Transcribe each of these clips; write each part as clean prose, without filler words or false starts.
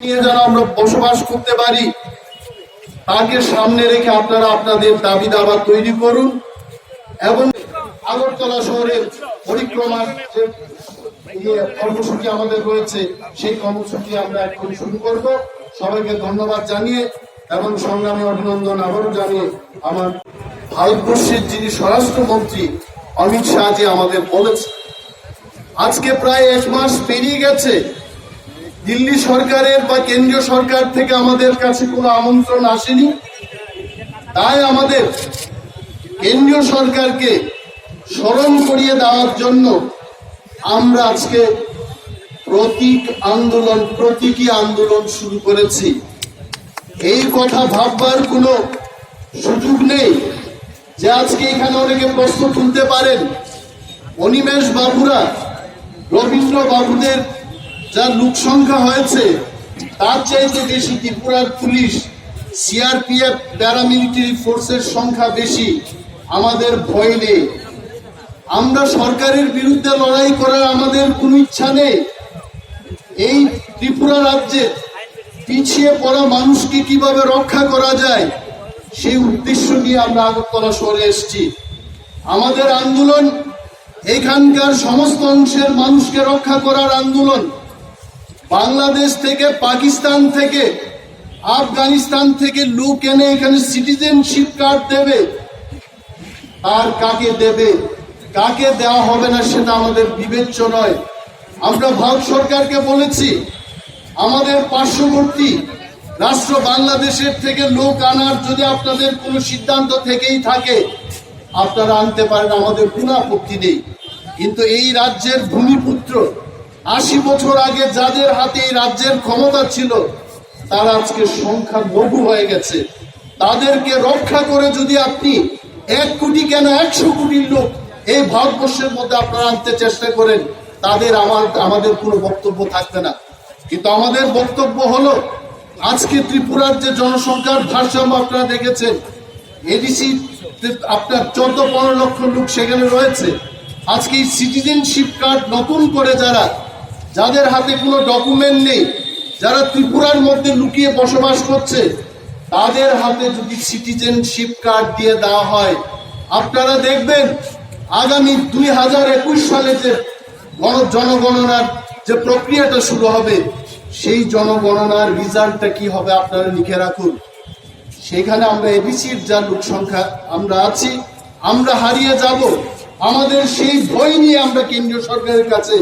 নিয়ে যেন আমরা বসবাস করতে পারি তাকে সামনে রেখে আপনারা আপনাদের দাবি দাবা তৈরি করুন এবং আগরতলা শহরের পরিক্রমার যে কর্মসূচি আমাদের রয়েছে সেই কর্মসূচি আমরা এখন শুরু করব। সবাইকে ধন্যবাদ জানিয়ে এবং সংগ্রামী অভিনন্দন আবারও জানিয়ে আমার ভারতবর্ষের যিনি স্বরাষ্ট্রমন্ত্রী অমিত শাহজি আমাদের বলেছে, আজকে প্রায় 1 মাস পেরিয়ে গেছে, দিল্লি সরকারের বা কেন্দ্রীয় সরকার থেকে আমাদের কাছে কোনো আমন্ত্রণ আসেনি। তাই আমাদের কেন্দ্রীয় সরকারকে স্মরণ করিয়ে দেওয়ার জন্য আমরা আজকে প্রতীকী আন্দোলন শুরু করেছি। এই কথা ভাববার কোনো সুযোগ নেই যে আজকে এখানে অনেকে প্রশ্ন তুলতে পারেন, অনিমেষ বাবুরা, রবীন্দ্র বাবুদের যা লোক সংখ্যা হয়েছে তার চাইতে বেশি ত্রিপুরার পুলিশ, সিআরপিএফ, প্যারামিলিটারি ফোর্সের সংখ্যা বেশি। আমাদের ভয় নেই, আমরা সরকারের বিরুদ্ধে লড়াই করার আমাদের কোনো ইচ্ছা নেই। এই ত্রিপুরা রাজ্যে পিছিয়ে পড়া মানুষকে কিভাবে রক্ষা করা যায় সেই উদ্দেশ্য নিয়ে আমরা আগরতলা শহরে এসেছি। আমাদের আন্দোলন এখানকার সমস্ত অংশের মানুষকে রক্ষা করার আন্দোলন। বাংলাদেশ থেকে, পাকিস্তান থেকে, আফগানিস্তান থেকে লোক এনে এখানে সিটিজেনশিপ কার্ড দেবে, আর কাকে দেবে কাকে দেওয়া হবে না সেটা আমাদের বিবেচ্য নয়। আমরা ভারত সরকারকে বলেছি আমাদের পার্শ্ববর্তী রাষ্ট্র বাংলাদেশের থেকে লোক আনার যদি আপনাদের কোনো সিদ্ধান্ত থেকেই থাকে আপনারা আনতে পারেন, আমাদের কোনো আপত্তি নেই। কিন্তু এই রাজ্যের ভূমিপুত্র 80 বছর আগে যাদের হাতে এই রাজ্যের ক্ষমতা ছিল তারা আজকে সংখ্যা লঘু হয়ে গেছে। তাদেরকে রক্ষা করে যদি আপনি 1 কোটি কেন 100 কোটির লোক এই ভারতবর্ষের মধ্যে আপনারা আনতে চেষ্টা করেন, তাদের আমাদের কোনো বক্তব্য থাকবে না। কিন্তু আমাদের বক্তব্য হলো আজকে ত্রিপুরার যে জনসংখ্যার ভারসাম্য আপনারা দেখেছেন, এডিসি আপনার 14-15 লক্ষ লোক সেখানে রয়েছে। আজকে এই সিটিজেনশিপ কার্ড নতুন করে যাদের হাতে কোনো ডকুমেন্ট নেই, যারা ত্রিপুরার মধ্যে লুকিয়ে বসবাস করছে, তাদের হাতে যদি সিটিজেনশিপ কার্ড দিয়ে দেওয়া হয়, আপনারা দেখবেন আগামী 2021 সালে যে জনগণনার যে প্রক্রিয়াটা শুরু হবে সেই জনগণনার রেজাল্টটা কি হবে আপনারা লিখে রাখুন। সেখানে আমরা এবিসির যা লোক সংখ্যা আমরা আছি আমরা হারিয়ে যাব। আমাদের সেই ভয় নিয়ে আমরা কেন্দ্রীয় সরকারের কাছে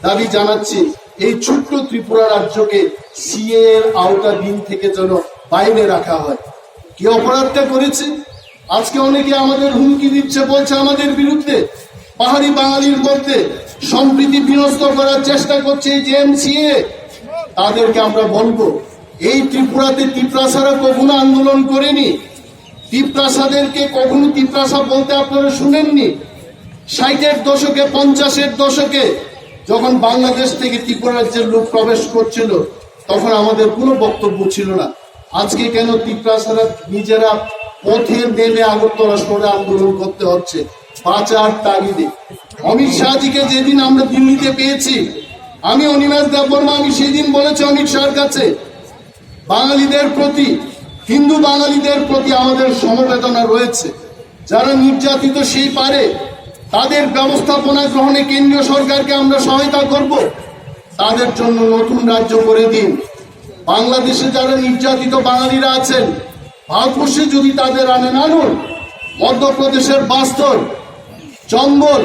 দাবি জানাচ্ছি এই ছোট্ট ত্রিপুরা রাজ্যকে সিএ এর আওতাধীন থেকে যেন বাইরে রাখা হয়। কি অপরাধটা করেছে আজকে অনেকে আমাদের হুমকি দিচ্ছে, বলছে আমাদের বিরুদ্ধে পাহাড়ি বাঙালির মধ্যে সম্প্রীতি বিনষ্ট করার চেষ্টা করছে এই যে এমসিএ। তাদেরকে আমরা বলবো এই ত্রিপুরাতে তিপ্রাসারা কখনো আন্দোলন করেনি, তিপ্রাসাদেরকে কখনো তিপ্রাসা বলতে আপনারা শুনেননি। 60-এর দশকে 50-এর দশকে যখন বাংলাদেশ থেকে ত্রিপুরা রাজ্যের লোক প্রবেশ করছিল তখন আমাদের কোনো বক্তব্য ছিল না। আজকে কেন তিপ্রাসারা নিজেরা পথে নেমে আগরতলা শহরে আন্দোলন করতে হচ্ছে বাঁচার তাগিদে? অমিত শাহজিকে যেদিন আমরা দিল্লিতে পেয়েছি, আমি অনিমেষ দেববর্মা, আমি সেদিন বলেছি অমিত শাহর কাছে বাঙালিদের প্রতি, হিন্দু বাঙালিদের প্রতি আমাদের সমবেদনা রয়েছে। যারা নির্যাতিত সেই পারে তাদের ব্যবস্থাপনা গ্রহণে কেন্দ্রীয় সরকারকে আমরা সহায়তা করব। তাদের জন্য নতুন রাজ্য করে দিন। বাংলাদেশে যারা নির্যাতিত বাঙালিরা আছেন ভারতবর্ষে যদি তাদের আনুন। মধ্যপ্রদেশের বাস্তর, চম্বল,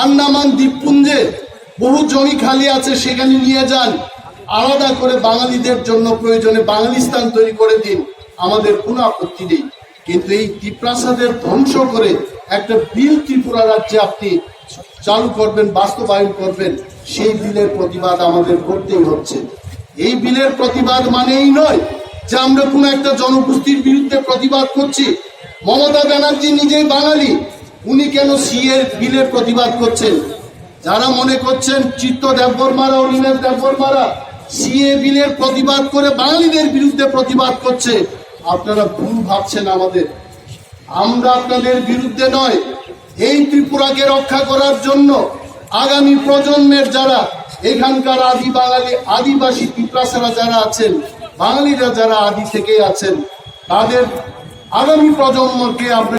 আন্দামান দ্বীপপুঞ্জে বহু জমি খালি আছে, সেখানে নিয়ে যান। আলাদা করে বাঙালিদের জন্য প্রয়োজনে বাঙালিস্তান তৈরি করে দিন, আমাদের কোনো আপত্তি নেই। কিন্তু এই তিপ্রাসাদের ধ্বংস করে একটা বিল ত্রিপুরা রাজ্যে আপনি চালু করবেন, বাস্তবায়ন করবেন, সেই বিলের প্রতিবাদ আমাদের করতেই হচ্ছে। এই বিলের প্রতিবাদ মানেই নয় যে আমরা কোনো একটা জনগোষ্ঠীর বিরুদ্ধে প্রতিবাদ করছি। মমতা ব্যানার্জি নিজেই বাঙালি, উনি কেন সিএ বিলের প্রতিবাদ করছেন? যারা মনে করছেন চিত্ত দেববর্মারা, অনিমেষ দেববর্মারা সিএ বিলের প্রতিবাদ করে বাঙালিদের বিরুদ্ধে প্রতিবাদ করছে, আপনারা ভুল ভাবছেন। আমরা আপনাদের বিরুদ্ধে নয়, এই ত্রিপুরাকে রক্ষা করার জন্য আগামী প্রজন্মের যারা এখানকার আদি বাঙালি আদিবাসী পিপড়াসারা যারা আছেন, বাঙালিরা যারা আদি থেকে আছেন, তাদের আগামী প্রজন্মকে আপনি